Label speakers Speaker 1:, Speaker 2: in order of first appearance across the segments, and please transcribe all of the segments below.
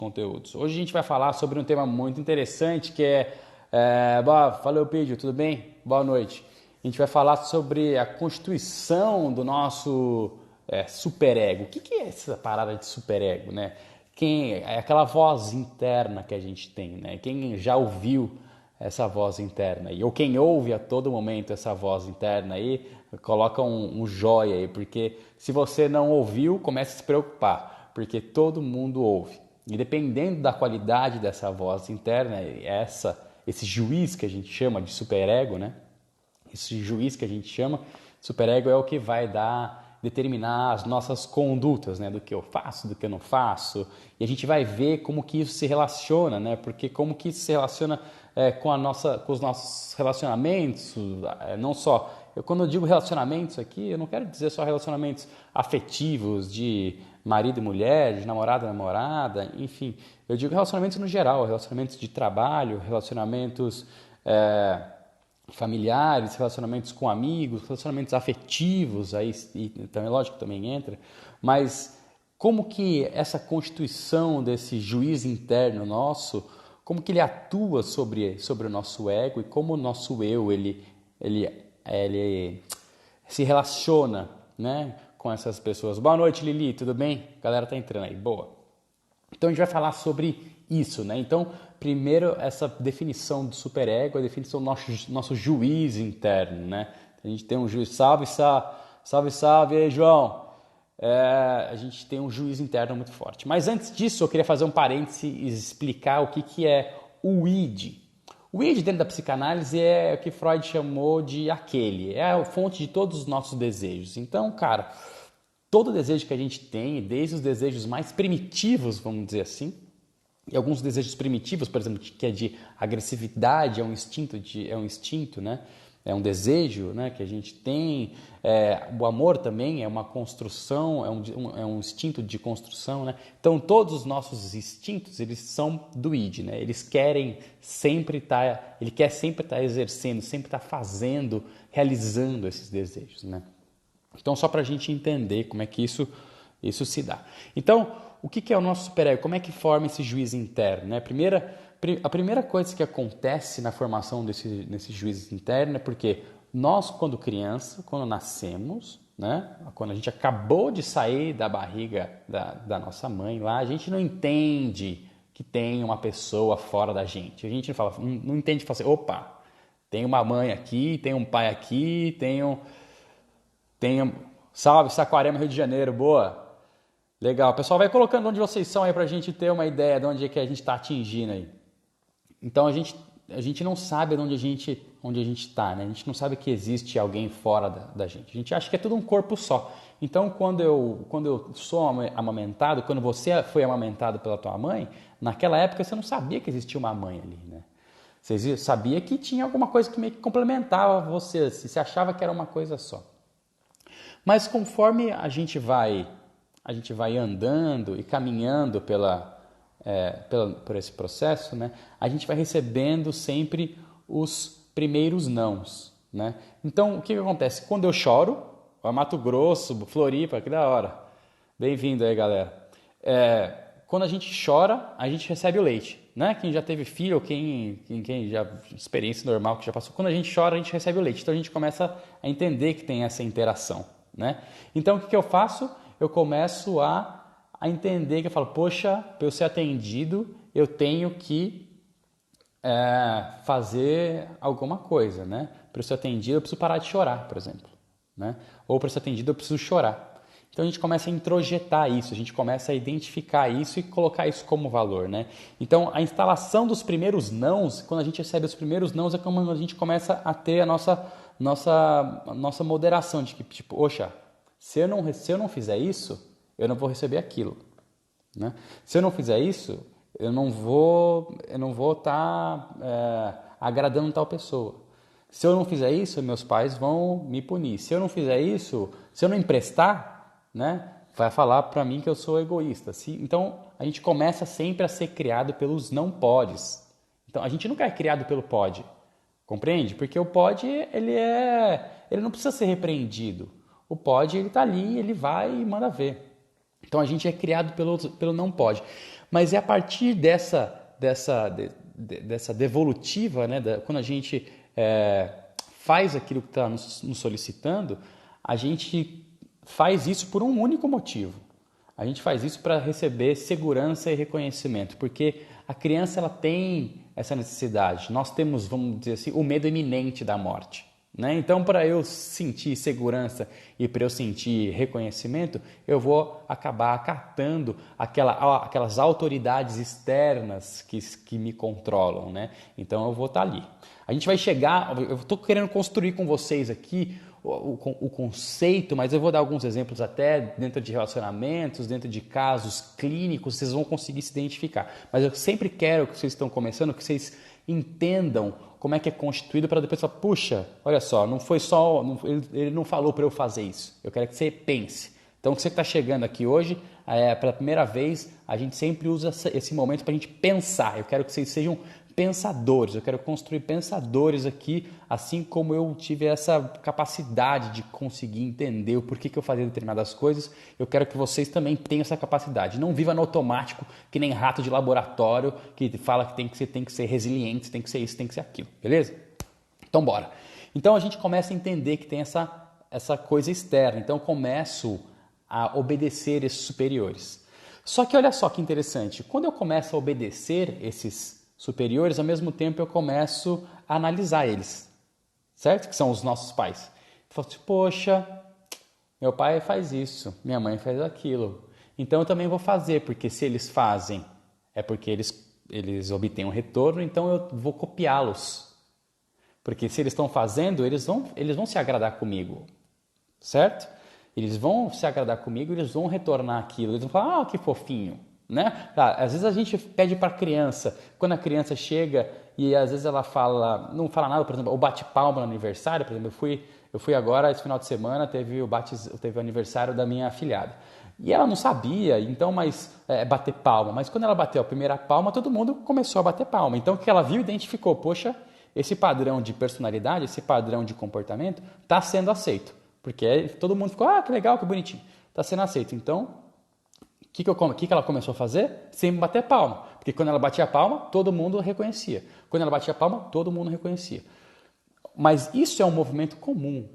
Speaker 1: conteúdos. Hoje a gente vai falar sobre um tema muito interessante que valeu, Pedro, tudo bem? Boa noite. A gente vai falar sobre a constituição do nosso superego. O que é essa parada de superego, né? Quem é aquela voz interna que a gente tem, né? Quem já ouviu essa voz interna aí, ou quem ouve a todo momento essa voz interna aí, coloca um joia aí, porque se você não ouviu, comece a se preocupar, porque todo mundo ouve. E dependendo da qualidade dessa voz interna, esse juiz que a gente chama de superego, né? Esse juiz que a gente chama de superego é o que vai determinar as nossas condutas, né? Do que eu faço, do que eu não faço. E a gente vai ver como que isso se relaciona, né? Porque como que isso se relaciona com os nossos relacionamentos, não só... Quando eu digo relacionamentos aqui, eu não quero dizer só relacionamentos afetivos de marido e mulher, de namorado e namorada, enfim. Eu digo relacionamentos no geral, relacionamentos de trabalho, relacionamentos familiares, relacionamentos com amigos, relacionamentos afetivos, aí então é lógico que também entra, mas como que essa constituição desse juiz interno nosso, como que ele atua sobre o nosso ego e como o nosso eu ele se relaciona, né, com essas pessoas. Boa noite, Lili, tudo bem? A galera tá entrando aí, boa. Então a gente vai falar sobre isso, né? Então, primeiro, essa definição do superego, a definição do nosso juiz interno, né? A gente tem um juiz, salve, aí, João. A gente tem um juiz interno muito forte. Mas antes disso, eu queria fazer um parêntese e explicar o que é o id. O id dentro da psicanálise é o que Freud chamou de aquele, é a fonte de todos os nossos desejos. Então, cara, todo desejo que a gente tem, desde os desejos mais primitivos, vamos dizer assim, e alguns desejos primitivos, por exemplo, que é de agressividade, é um instinto, né? É um desejo, né, que a gente tem. O amor também é uma construção, é um instinto de construção, né? Então, todos os nossos instintos, eles são do id, né? Ele quer sempre estar exercendo, sempre estar fazendo, realizando esses desejos, né? Então, só para a gente entender como é que isso se dá. Então, o que é o nosso superego? Como é que forma esse juiz interno, né? A primeira coisa que acontece na formação desse juiz interno é porque nós, quando criança, quando nascemos, né? Quando a gente acabou de sair da barriga da nossa mãe lá, a gente não entende que tem uma pessoa fora da gente. A gente não entende, fala assim, opa, tem uma mãe aqui, tem um pai aqui, salve, Saquarema, Rio de Janeiro, boa. Legal, pessoal, vai colocando onde vocês são aí pra gente ter uma ideia de onde é que a gente está atingindo aí. Então a gente não sabe onde a gente está, né? A gente não sabe que existe alguém fora da gente. A gente acha que é tudo um corpo só. Então quando eu sou amamentado, quando você foi amamentado pela tua mãe, naquela época você não sabia que existia uma mãe ali, né? Você sabia que tinha alguma coisa que meio que complementava você, você achava que era uma coisa só. Mas conforme a gente vai andando e caminhando por esse processo, né, a gente vai recebendo sempre os primeiros nãos, né? Então, o que acontece? Quando eu choro, Mato Grosso, Floripa, que da hora. Bem-vindo aí, galera. Quando a gente chora, a gente recebe o leite, né? Quem já teve filho ou quem já experiência normal que já passou, quando a gente chora, a gente recebe o leite. Então a gente começa a entender que tem essa interação, né? Então o que eu faço? Eu começo a entender que eu falo, poxa, para eu ser atendido, eu tenho que fazer alguma coisa, né? Para eu ser atendido, eu preciso parar de chorar, por exemplo, né? Ou para ser atendido, eu preciso chorar. Então a gente começa a introjetar isso, a gente começa a identificar isso e colocar isso como valor, né? Então a instalação dos primeiros nãos, quando a gente recebe os primeiros nãos, é como a gente começa a ter a nossa moderação de que, tipo, poxa, se eu não fizer isso, eu não vou receber aquilo, né? Se eu não fizer isso, eu não vou estar agradando tal pessoa. Se eu não fizer isso, meus pais vão me punir. Se eu não fizer isso, se eu não emprestar, né, vai falar para mim que eu sou egoísta. Então, a gente começa sempre a ser criado pelos não podes. Então, a gente nunca é criado pelo pode, compreende? Porque o pode, ele não precisa ser repreendido. O pode, ele está ali, ele vai e manda ver. Então, a gente é criado pelo não pode. Mas é a partir dessa devolutiva, né, quando a gente faz aquilo que está nos solicitando, a gente faz isso por um único motivo. A gente faz isso para receber segurança e reconhecimento, porque a criança ela tem essa necessidade. Nós temos, vamos dizer assim, o medo iminente da morte. Né? Então, para eu sentir segurança e para eu sentir reconhecimento, eu vou acabar acatando aquelas autoridades externas que me controlam. Né? Então, eu vou estar ali. A gente vai chegar, eu estou querendo construir com vocês aqui o conceito, mas eu vou dar alguns exemplos até dentro de relacionamentos, dentro de casos clínicos, vocês vão conseguir se identificar. Mas eu sempre quero que vocês estão começando, que vocês entendam como é que é constituído para depois falar, puxa, olha só, não foi só, ele não falou para eu fazer isso. Eu quero que você pense. Então, você que está chegando aqui hoje, pela primeira vez, a gente sempre usa esse momento para a gente pensar. Eu quero que vocês sejam pensadores, eu quero construir pensadores aqui, assim como eu tive essa capacidade de conseguir entender o porquê que eu fazia determinadas coisas, eu quero que vocês também tenham essa capacidade. Não viva no automático, que nem rato de laboratório, que fala que tem que ser resiliente, tem que ser isso, tem que ser aquilo, beleza? Então, bora. Então, a gente começa a entender que tem essa coisa externa, então eu começo a obedecer esses superiores. Só que olha só que interessante, quando eu começo a obedecer esses superiores, ao mesmo tempo eu começo a analisar eles, certo? Que são os nossos pais. Eu falo assim, poxa, meu pai faz isso, minha mãe faz aquilo, então eu também vou fazer, porque se eles fazem, é porque eles obtêm um retorno, então eu vou copiá-los. Porque se eles estão fazendo, eles vão se agradar comigo, certo? Eles vão se agradar comigo, eles vão retornar aquilo, eles vão falar, que fofinho. Né? Às vezes a gente pede para a criança, quando a criança chega e às vezes ela não fala nada, por exemplo, ou bate palma no aniversário, por exemplo, eu fui agora, esse final de semana, teve o aniversário da minha afilhada. E ela não sabia, então, bater palma. Mas quando ela bateu a primeira palma, todo mundo começou a bater palma. Então, o que ela viu, identificou, poxa, esse padrão de personalidade, esse padrão de comportamento está sendo aceito. Porque todo mundo ficou, que legal, que bonitinho, está sendo aceito. Então, o que ela começou a fazer? Sempre bater palma. Porque quando ela batia palma, todo mundo reconhecia. Quando ela batia palma, todo mundo reconhecia. Mas isso é um movimento comum,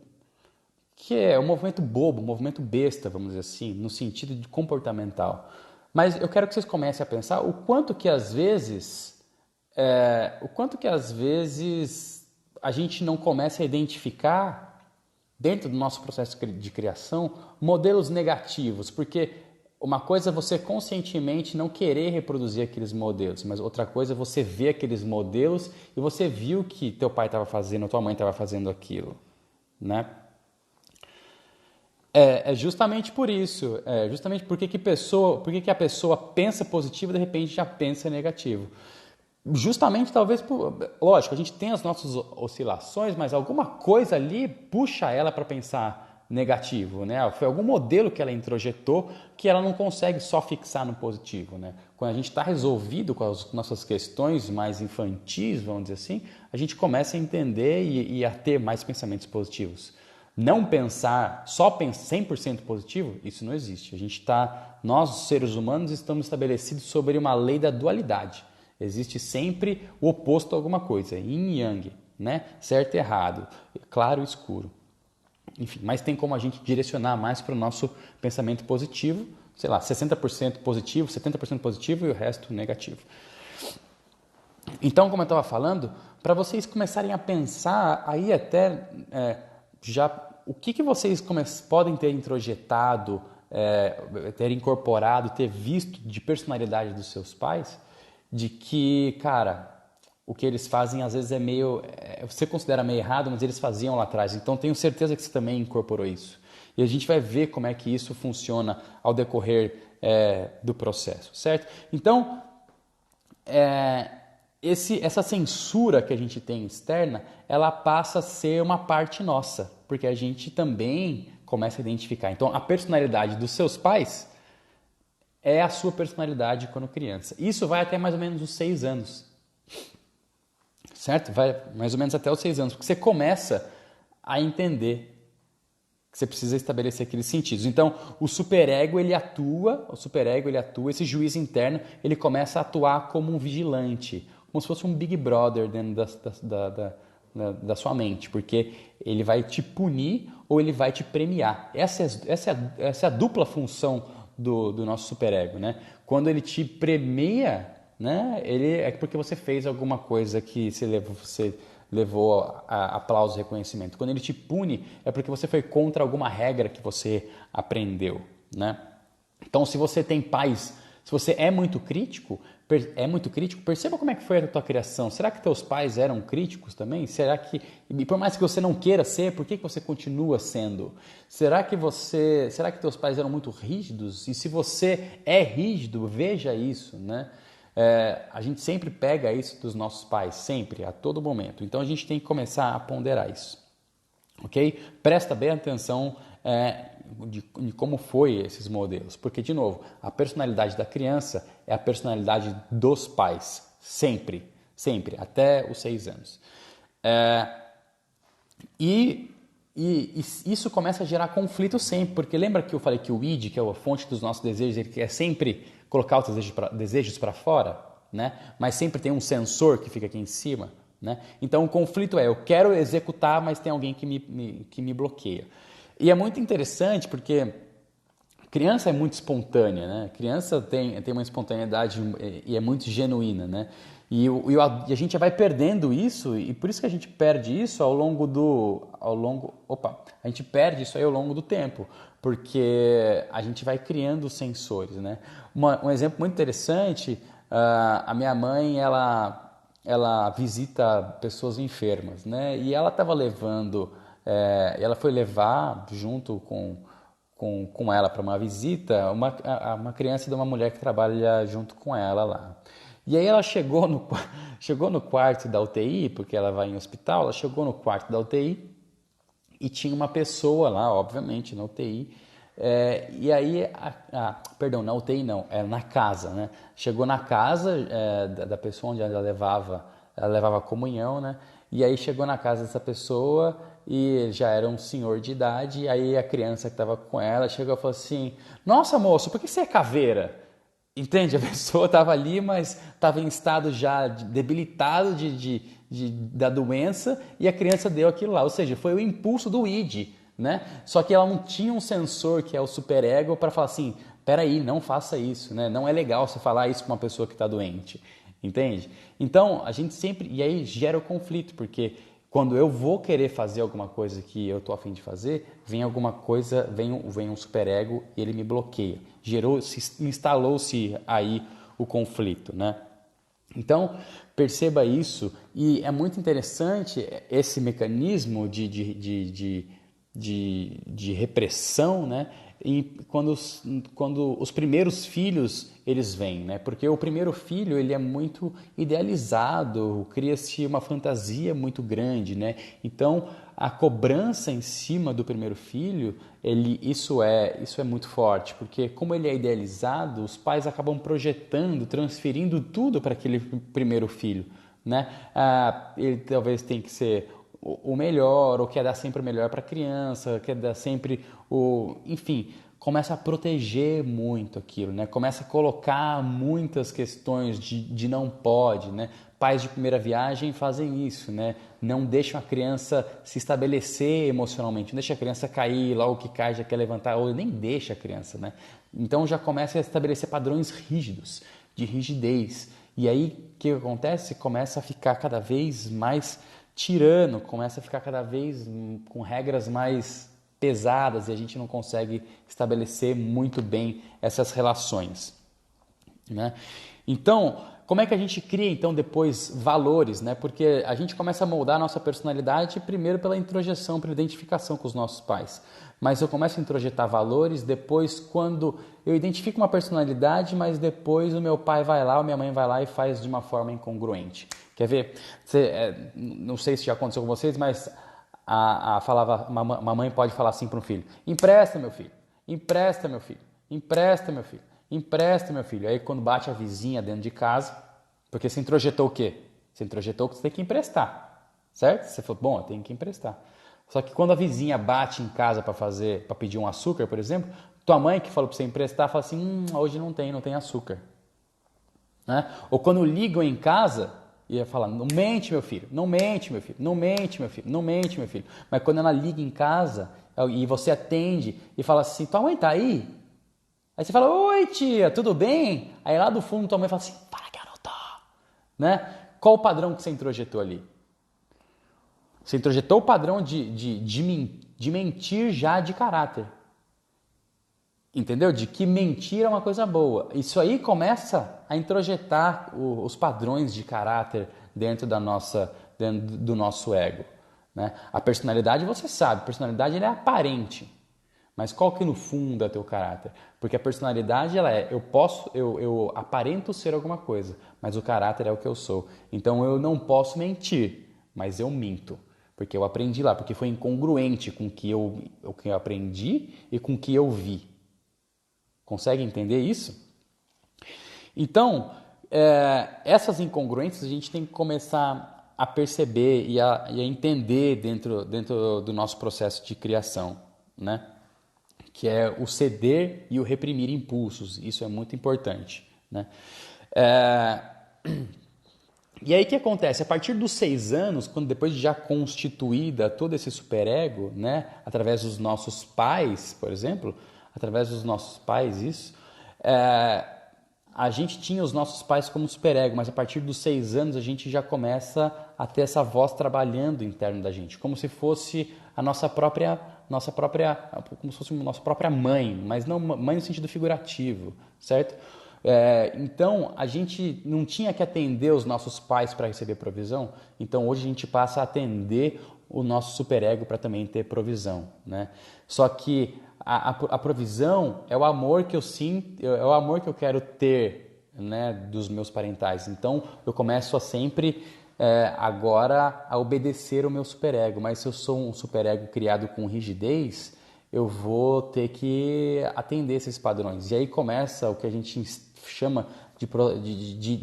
Speaker 1: que é um movimento bobo, um movimento besta, vamos dizer assim, no sentido de comportamental. Mas eu quero que vocês comecem a pensar o quanto que às vezes a gente não começa a identificar dentro do nosso processo de criação modelos negativos, porque uma coisa é você conscientemente não querer reproduzir aqueles modelos, mas outra coisa é você ver aqueles modelos e você viu que teu pai estava fazendo, tua mãe estava fazendo aquilo, né? É justamente por isso, justamente porque que a pessoa pensa positivo e de repente já pensa negativo. Justamente, talvez, lógico, a gente tem as nossas oscilações, mas alguma coisa ali puxa ela para pensar negativo, né? Foi algum modelo que ela introjetou que ela não consegue só fixar no positivo, né? Quando a gente está resolvido com as nossas questões mais infantis, vamos dizer assim, a gente começa a entender e a ter mais pensamentos positivos. Não pensar, só pensar 100% positivo, isso não existe. Nós, seres humanos, estamos estabelecidos sobre uma lei da dualidade. Existe sempre o oposto a alguma coisa, yin e yang, né? Certo e errado, claro e escuro. Enfim, mas tem como a gente direcionar mais para o nosso pensamento positivo, sei lá, 60% positivo, 70% positivo e o resto negativo. Então, como eu estava falando, para vocês começarem a pensar aí até o que vocês podem ter introjetado, ter incorporado, ter visto de personalidade dos seus pais, de que, cara, o que eles fazem às vezes é meio... você considera meio errado, mas eles faziam lá atrás. Então, tenho certeza que você também incorporou isso. E a gente vai ver como é que isso funciona ao decorrer do processo, certo? Então, essa censura que a gente tem externa, ela passa a ser uma parte nossa, porque a gente também começa a identificar. Então, a personalidade dos seus pais é a sua personalidade quando criança. Isso vai até mais ou menos os 6 anos. Certo? Vai mais ou menos até os 6 anos. Porque você começa a entender. que você precisa estabelecer aqueles sentidos. Então, o superego ele atua, esse juiz interno, ele começa a atuar como um vigilante, como se fosse um Big Brother dentro da sua mente, porque ele vai te punir ou ele vai te premiar. Essa é a dupla função do nosso superego, né? Quando ele te premia, né? É porque você fez alguma coisa que você levou a aplauso e reconhecimento. Quando ele te pune, é porque você foi contra alguma regra que você aprendeu, né? Então, se você tem pais, se você é muito crítico, perceba como é que foi a tua criação. Será que teus pais eram críticos também? Será que, e por mais que você não queira ser, por que você continua sendo? Será que teus pais eram muito rígidos? E se você é rígido, veja isso, né? A gente sempre pega isso dos nossos pais, sempre, a todo momento. Então a gente tem que começar a ponderar isso, ok? Presta bem atenção de como foi esses modelos, porque de novo, a personalidade da criança é a personalidade dos pais, sempre, sempre, até os 6 anos. E isso começa a gerar conflito sempre, porque lembra que eu falei que o id, que é a fonte dos nossos desejos, ele quer sempre colocar os desejos para fora, né? Mas sempre tem um sensor que fica aqui em cima, né? Então o conflito eu quero executar, mas tem alguém que me bloqueia. E é muito interessante porque criança é muito espontânea, né? Criança tem uma espontaneidade e é muito genuína, né? E a gente vai perdendo isso, e por isso que a gente perde isso ao longo do tempo, porque a gente vai criando sensores, né? Um exemplo muito interessante, a minha mãe, ela visita pessoas enfermas, né? E ela estava ela foi levar junto com ela para uma visita uma criança de uma mulher que trabalha junto com ela lá. E aí ela chegou no quarto da UTI, porque ela vai em hospital, ela chegou no quarto da UTI e tinha uma pessoa lá, obviamente, na UTI. E aí, perdão, na UTI não, na casa, né? Chegou na casa da pessoa onde ela levava a comunhão, né? E aí chegou na casa dessa pessoa e já era um senhor de idade, e aí a criança que estava com ela chegou e falou assim: nossa, moço, por que você é caveira? Entende? A pessoa estava ali, mas estava em estado já debilitado da doença, e a criança deu aquilo lá. Ou seja, foi o impulso do id, né? Só que ela não tinha um sensor, que é o superego, para falar assim: peraí, não faça isso, né? Não é legal você falar isso para uma pessoa que está doente. Entende? Então, a gente sempre... E aí gera o conflito, porque quando eu vou querer fazer alguma coisa que eu estou a fim de fazer, vem um superego e ele me bloqueia. Instalou-se aí o conflito, né? Então, perceba isso, e é muito interessante esse mecanismo de repressão, né? E quando os primeiros filhos eles vêm, né? Porque o primeiro filho ele é muito idealizado, cria-se uma fantasia muito grande, né? Então a cobrança em cima do primeiro filho, isso é muito forte, porque como ele é idealizado, os pais acabam projetando, transferindo tudo para aquele primeiro filho, né? Ele talvez tenha que ser o melhor, ou quer dar sempre o melhor para a criança, quer dar sempre enfim, começa a proteger muito aquilo, né? Começa a colocar muitas questões de não pode, né? Pais de primeira viagem fazem isso, né? Não deixam a criança se estabelecer emocionalmente, não deixa a criança cair, logo que cai já quer levantar, ou nem deixa a criança, né? Então já começa a estabelecer padrões rígidos, de rigidez. E aí, o que acontece? Começa a ficar cada vez mais tirano, começa a ficar cada vez com regras mais pesadas, e a gente não consegue estabelecer muito bem essas relações, né? Então, como é que a gente cria então depois valores, né? Porque a gente começa a moldar a nossa personalidade primeiro pela introjeção, pela identificação com os nossos pais. Mas eu começo a introjetar valores depois quando eu identifico uma personalidade, mas depois o meu pai vai lá, ou minha mãe vai lá e faz de uma forma incongruente. Quer ver? Não sei se já aconteceu com vocês, mas mamãe pode falar assim para um filho: empresta meu filho, empresta meu filho, empresta meu filho, empresta meu filho. Aí quando bate a vizinha dentro de casa, porque você introjetou o quê? Você introjetou que você tem que emprestar, certo? Você falou: bom, eu tenho que emprestar. Só que quando a vizinha bate em casa para pedir um açúcar, por exemplo, tua mãe que falou para você emprestar, fala assim, hoje não tem açúcar. Né? Ou quando ligam em casa, ia falar, não mente meu filho, não mente meu filho, não mente meu filho, não mente meu filho. Mas quando ela liga em casa e você atende e fala assim, tua mãe tá aí? Aí você fala, oi tia, tudo bem? Aí lá do fundo tua mãe fala assim, para garoto. Né? Qual o padrão que você introjetou ali? Você introjetou o padrão de mentir já de caráter. Entendeu? De que mentir é uma coisa boa. Isso aí começa a introjetar os padrões de caráter dentro do nosso ego. Né? A personalidade, você sabe, a personalidade ela é aparente. Mas qual que no fundo é teu caráter? Porque a personalidade ela é, eu aparento ser alguma coisa, mas o caráter é o que eu sou. Então eu não posso mentir, mas eu minto. Porque eu aprendi lá, porque foi incongruente com o que eu aprendi e com o que eu vi. Consegue entender isso? Então, essas incongruências a gente tem que começar a perceber e a entender dentro do nosso processo de criação, né? Que é o ceder e o reprimir impulsos. Isso é muito importante, né? E aí o que acontece? A partir dos 6 anos, quando depois de já constituída todo esse superego, né, através dos nossos pais, por exemplo, através dos nossos pais, a gente tinha os nossos pais como superego, mas a partir dos 6 anos a gente já começa a ter essa voz trabalhando interno da gente, como se fosse a nossa própria, como se fosse a nossa própria mãe, mas não mãe no sentido figurativo, certo? Então, a gente não tinha que atender os nossos pais para receber provisão, então hoje a gente passa a atender o nosso superego para também ter provisão, né? Só que a provisão é o amor que eu sinto, é o amor que eu quero ter, né, dos meus parentais. Então, eu começo a sempre agora a obedecer o meu superego, mas se eu sou um superego criado com rigidez, eu vou ter que atender esses padrões. E aí começa o que a gente chama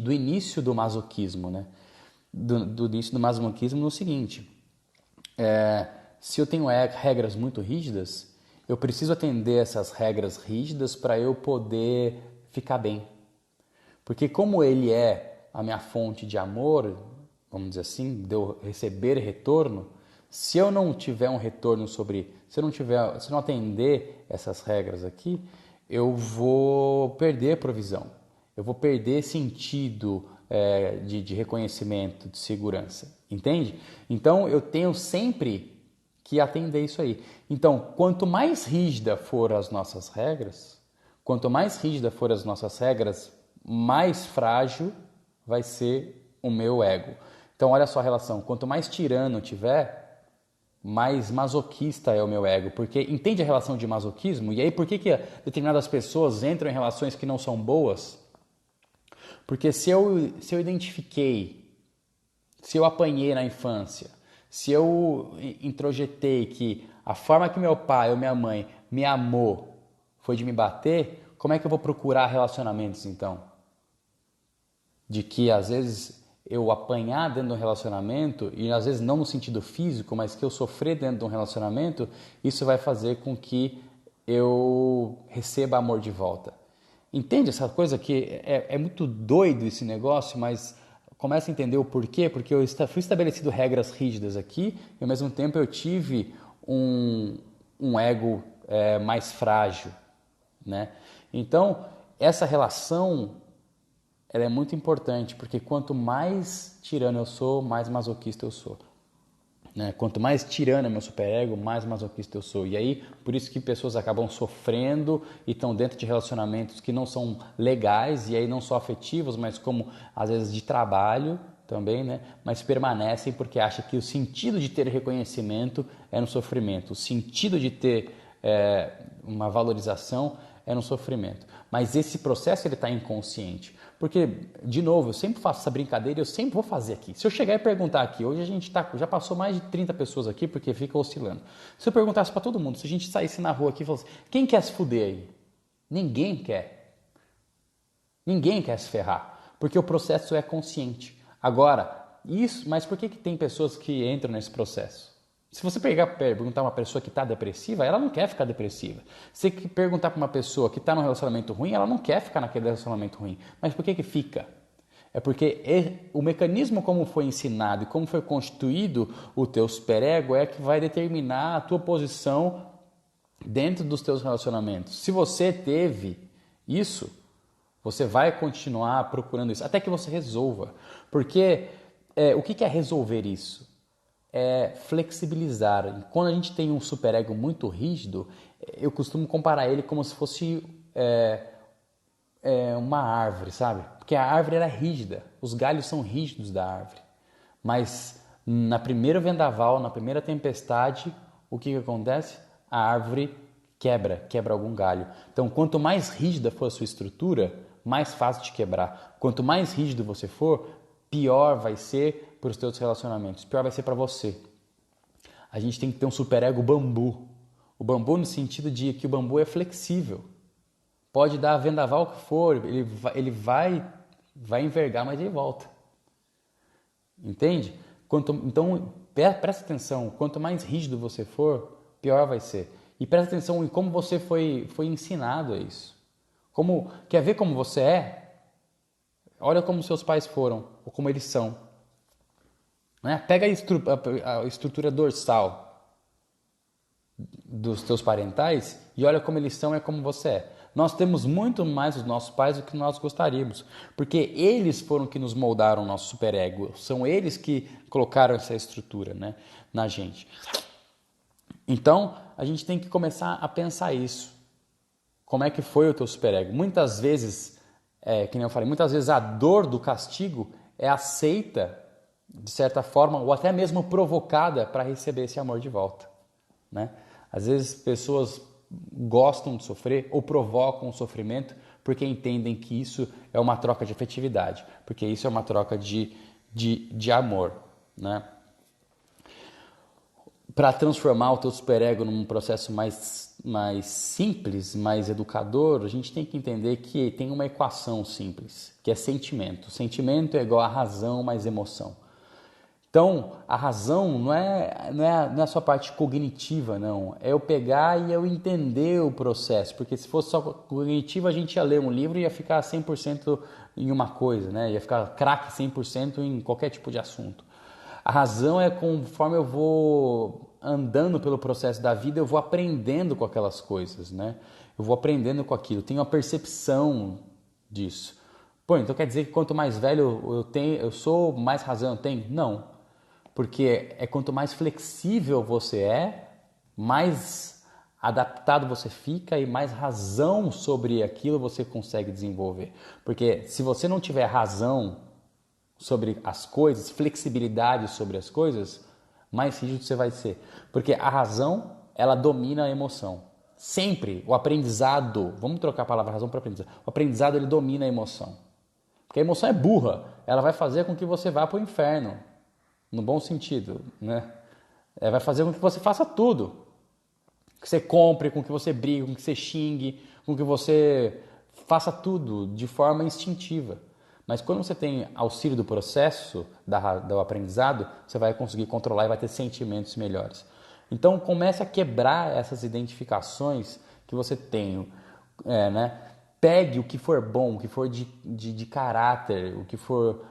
Speaker 1: do início do masoquismo, né? Do início do masoquismo no seguinte, se eu tenho regras muito rígidas, eu preciso atender essas regras rígidas para eu poder ficar bem. Porque como ele é a minha fonte de amor, vamos dizer assim, de eu receber retorno, se eu não tiver um retorno se eu não atender essas regras aqui, eu vou perder provisão, eu vou perder sentido de reconhecimento, de segurança, entende? Então eu tenho sempre que atender isso aí. Então, quanto mais rígida for as nossas regras, mais frágil vai ser o meu ego. Então, olha só a relação. Quanto mais tirano tiver, mais masoquista é o meu ego. Porque entende a relação de masoquismo? E aí, por que determinadas pessoas entram em relações que não são boas? Porque se eu identifiquei, se eu apanhei na infância, se eu introjetei que a forma que meu pai ou minha mãe me amou foi de me bater, como é que eu vou procurar relacionamentos então? De que às vezes eu apanhar dentro de um relacionamento, e às vezes não no sentido físico, mas que eu sofrer dentro de um relacionamento, isso vai fazer com que eu receba amor de volta. Entende essa coisa que é muito doido esse negócio, mas começa a entender o porquê, porque eu fui estabelecido regras rígidas aqui e ao mesmo tempo eu tive um ego mais frágil, né? Então, essa relação ela é muito importante, porque quanto mais tirano eu sou, mais masoquista eu sou. Né? Quanto mais tirano é meu superego, mais masoquista eu sou. E aí, por isso que pessoas acabam sofrendo e estão dentro de relacionamentos que não são legais, e aí não só afetivos, mas como às vezes de trabalho também, né? Mas permanecem porque acham que o sentido de ter reconhecimento é no sofrimento. O sentido de ter uma valorização é no sofrimento. Mas esse processo ele está inconsciente. Porque, de novo, eu sempre faço essa brincadeira e eu sempre vou fazer aqui. Se eu chegar e perguntar aqui, hoje a gente já passou mais de 30 pessoas aqui porque fica oscilando. Se eu perguntasse para todo mundo, se a gente saísse na rua aqui e falasse, quem quer se fuder aí? Ninguém quer. Ninguém quer se ferrar, porque o processo é consciente. Agora, mas por que tem pessoas que entram nesse processo? Se você perguntar uma pessoa que está depressiva, ela não quer ficar depressiva. Se você perguntar para uma pessoa que está num relacionamento ruim, ela não quer ficar naquele relacionamento ruim. Mas por que fica? É porque o mecanismo como foi ensinado e como foi constituído o teu superego é que vai determinar a tua posição dentro dos teus relacionamentos. Se você teve isso, você vai continuar procurando isso, até que você resolva. Porque o que é resolver isso? É flexibilizar. Quando a gente tem um superego muito rígido, eu costumo comparar ele como se fosse uma árvore, sabe? Porque a árvore era rígida, os galhos são rígidos da árvore. Mas na primeira vendaval, na primeira tempestade, o que acontece? A árvore quebra algum galho. Então, quanto mais rígida for a sua estrutura, mais fácil de quebrar. Quanto mais rígido você for, pior vai ser para os teus relacionamentos, pior vai ser para você. A gente tem que ter um superego bambu. O bambu no sentido de que o bambu é flexível. Pode dar vendaval que for, ele vai envergar, mas ele volta. Entende? Então, presta atenção, quanto mais rígido você for, pior vai ser. E presta atenção em como você foi ensinado a isso. Quer ver como você é? Olha como seus pais foram, ou como eles são. Né? Pega a estrutura dorsal dos teus parentais e olha como eles são e como você é. Nós temos muito mais os nossos pais do que nós gostaríamos, porque eles foram que nos moldaram o nosso superego, são eles que colocaram essa estrutura, né, na gente. Então, a gente tem que começar a pensar isso. Como é que foi o teu superego? Muitas vezes, que nem eu falei, muitas vezes a dor do castigo é aceita, de certa forma, ou até mesmo provocada para receber esse amor de volta, né? Às vezes pessoas gostam de sofrer ou provocam o sofrimento porque entendem que isso é uma troca de afetividade, porque isso é uma troca de amor, né? Para transformar o teu superego num processo mais simples, mais educador, a gente tem que entender que tem uma equação simples, que é sentimento. Sentimento é igual a razão mais emoção. Então, a razão não é a sua parte cognitiva, não. É eu pegar e eu entender o processo. Porque se fosse só cognitivo, a gente ia ler um livro e ia ficar 100% em uma coisa, né? Ia ficar craque 100% em qualquer tipo de assunto. A razão é conforme eu vou andando pelo processo da vida, eu vou aprendendo com aquelas coisas, né? Eu vou aprendendo com aquilo, tenho a percepção disso. Pô, então quer dizer que quanto mais velho eu sou, mais razão eu tenho? Não. Porque quanto mais flexível você mais adaptado você fica e mais razão sobre aquilo você consegue desenvolver. Porque se você não tiver razão sobre as coisas, flexibilidade sobre as coisas, mais rígido você vai ser. Porque a razão, ela domina a emoção. Sempre o aprendizado, vamos trocar a palavra razão para aprendizado. O aprendizado, ele domina a emoção. Porque a emoção é burra, ela vai fazer com que você vá para o inferno. No bom sentido, né? Vai fazer com que você faça tudo. Que você compre, com que você brigue, com que você xingue, com que você faça tudo de forma instintiva. Mas quando você tem auxílio do processo do aprendizado, você vai conseguir controlar e vai ter sentimentos melhores. Então comece a quebrar essas identificações que você tem, né? Pegue o que for bom, o que for de caráter, o que for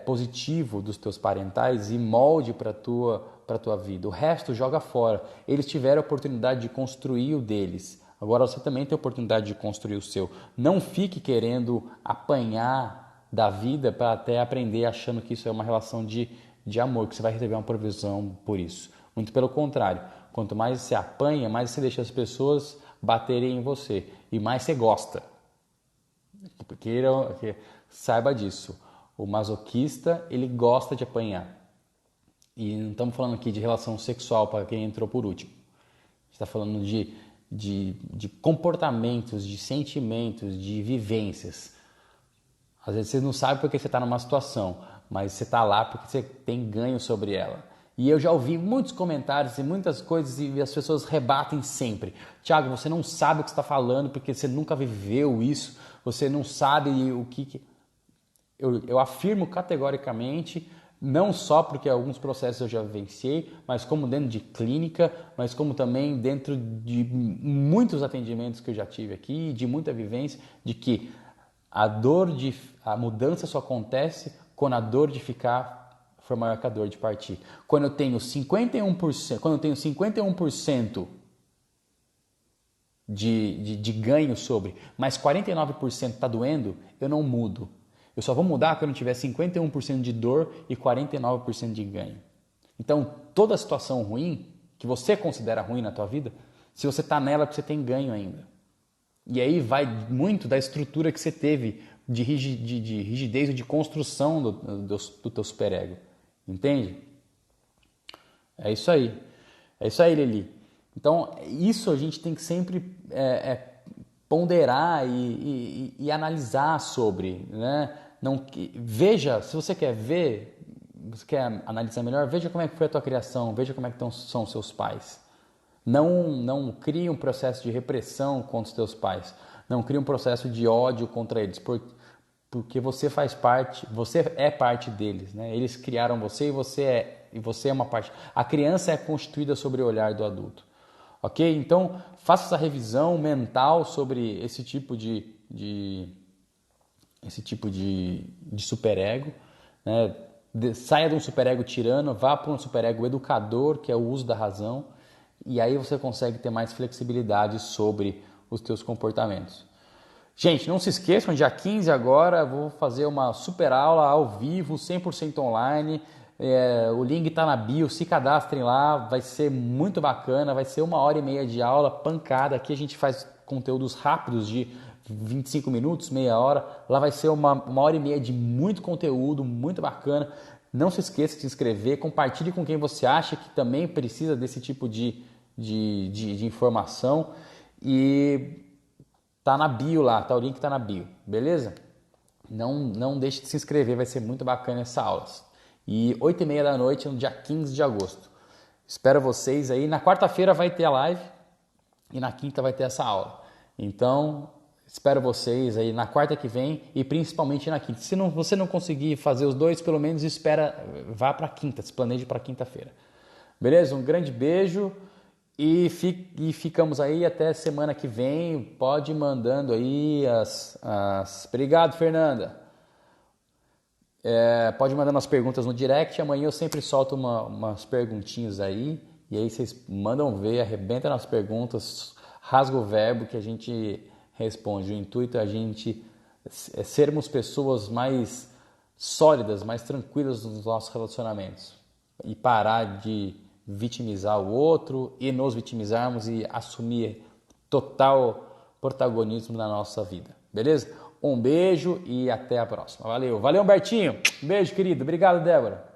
Speaker 1: positivo dos teus parentais e molde para a tua vida. O resto joga fora. Eles tiveram a oportunidade de construir o deles. Agora você também tem a oportunidade de construir o seu. Não fique querendo apanhar da vida para até aprender achando que isso é uma relação de amor, que você vai receber uma provisão por isso. Muito pelo contrário. Quanto mais você apanha, mais você deixa as pessoas baterem em você e mais você gosta. Porque saiba disso, o masoquista ele gosta de apanhar. E não estamos falando aqui de relação sexual para quem entrou por último. A gente está falando de comportamentos, de sentimentos, de vivências. Às vezes você não sabe porque você está numa situação, mas você está lá porque você tem ganho sobre ela. E eu já ouvi muitos comentários e muitas coisas e as pessoas rebatem sempre. Tiago, você não sabe o que você está falando porque você nunca viveu isso, você não sabe o que... Eu afirmo categoricamente, Não só porque alguns processos eu já vivenciei, mas como dentro de clínica, mas como também dentro de muitos atendimentos que eu já tive aqui, de muita vivência, de que a mudança só acontece quando a dor de ficar for maior que a dor de partir. Quando eu tenho 51% de ganho sobre, mas 49% está doendo, eu não mudo. Eu só vou mudar quando eu tiver 51% de dor e 49% de ganho. Então, toda situação ruim, que você considera ruim na tua vida, se você está nela, você tem ganho ainda. E aí vai muito da estrutura que você teve de rigidez ou de construção do teu superego. Entende? É isso aí. É isso aí, Lili. Então, isso a gente tem que sempre ponderar e analisar sobre, né? Não, veja, se você quer ver, você quer analisar melhor, veja como é que foi a tua criação, veja como é que são os seus pais. Não crie um processo de repressão contra os teus pais. Não crie um processo de ódio contra eles, porque você faz parte, você é parte deles, né? Eles criaram você e você é uma parte. A criança é constituída sobre o olhar do adulto. Ok? Então, faça essa revisão mental sobre esse tipo de superego, né? Saia de um superego tirano, vá para um superego educador, que é o uso da razão, e aí você consegue ter mais flexibilidade sobre os teus comportamentos. Gente, não se esqueçam, dia 15 agora vou fazer uma super aula ao vivo, 100% online. O link está na bio, se cadastrem lá, vai ser muito bacana, vai ser 1h30 de aula, pancada. Aqui a gente faz conteúdos rápidos de 25 minutos, meia hora. Lá vai ser 1h30 de muito conteúdo, muito bacana. Não se esqueça de se inscrever, compartilhe com quem você acha que também precisa desse tipo de informação. E tá na bio lá, tá? O link tá na bio, beleza? Não deixe de se inscrever, vai ser muito bacana essa aula. E 8h30 da noite, no dia 15 de agosto. Espero vocês aí. Na quarta-feira vai ter a live e na quinta vai ter essa aula. Então, espero vocês aí na quarta que vem e principalmente na quinta. Se você não conseguir fazer os dois, pelo menos vá para quinta, se planeje para quinta-feira. Beleza? Um grande beijo. E ficamos aí até semana que vem. Pode ir mandando aí Obrigado, Fernanda. Pode ir mandando as perguntas no direct. Amanhã eu sempre solto umas perguntinhas aí. E aí vocês mandam ver, arrebenta nas perguntas, rasga o verbo que a gente responde. O intuito é a gente sermos pessoas mais sólidas, mais tranquilas nos nossos relacionamentos. E parar de vitimizar o outro e nos vitimizarmos e assumir total protagonismo na nossa vida, beleza? Um beijo e até a próxima. Valeu, Humbertinho. Beijo, querido. Obrigado, Débora.